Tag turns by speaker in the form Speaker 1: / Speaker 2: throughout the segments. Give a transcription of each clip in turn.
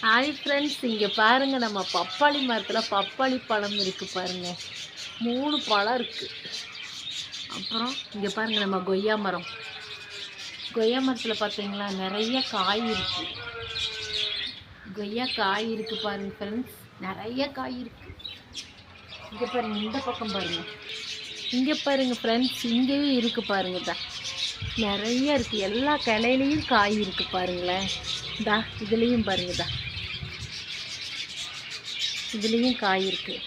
Speaker 1: Hi friends, இங்கே பாருங்கள், நம்ம பப்பாளி மரத்தில் பப்பாளி பழம் இருக்குது பாருங்கள். 3 பழம் இருக்குது. அப்புறம் இங்கே பாருங்கள், நம்ம கொய்யா மரத்தில் பார்த்தீங்களா நிறைய காய் இருக்குது. கொய்யா காய் இருக்குது பாருங்கள் ஃப்ரெண்ட்ஸ், நிறைய காய் இருக்குது. இங்கே பாருங்கள், இந்த பக்கம் பாருங்கள், இங்கே பாருங்கள் ஃப்ரெண்ட்ஸ், இங்கேயும் இருக்குது பாருங்கள். தான் நிறைய இருக்குது, எல்லா கிளையிலையும் காய் இருக்குது பாருங்களேன். தா இதுலேயும் பாருங்கதா, இதுலேயும் காய் இருக்குது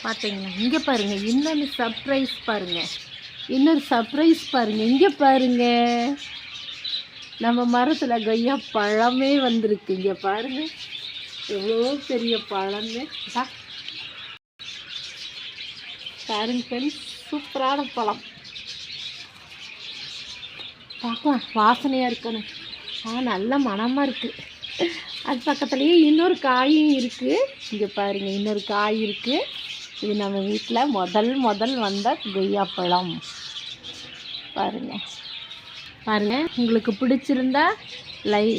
Speaker 1: பார்த்தீங்களா. இங்கே பாருங்கள், இன்னொரு சர்ப்ரைஸ் பாருங்கள், இங்கே பாருங்கள், நம்ம மரத்தில் கொய்யா பழமே வந்திருக்கு. இங்கே பாருங்கள், எவ்வளோ பெரிய பழமே. பாருங்க ஃப்ரெண்ட்ஸ், சூப்பரான பழம். பார்க்கலாம், வாசனையாக இருக்கணும். நல்ல மணமாக இருக்குது. அது பக்கத்துலேயே இன்னொரு காயும் இருக்குது. இங்கே பாருங்கள், இன்னொரு காய் இருக்குது. இது நம்ம வீட்டில் முதல் வந்த கொய்யாப்பழம். பாருங்கள், உங்களுக்கு பிடிச்சிருந்தா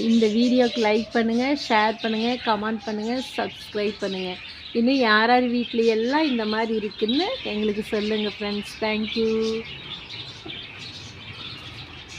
Speaker 1: இந்த வீடியோக்கு லைக் பண்ணுங்கள், ஷேர் பண்ணுங்கள், கமெண்ட் பண்ணுங்கள், சப்ஸ்கிரைப் பண்ணுங்கள். இன்னும் யார் வீட்லையெல்லாம் இந்த மாதிரி இருக்குதுன்னு எங்களுக்கு சொல்லுங்கள் ஃப்ரெண்ட்ஸ். தேங்க்யூ.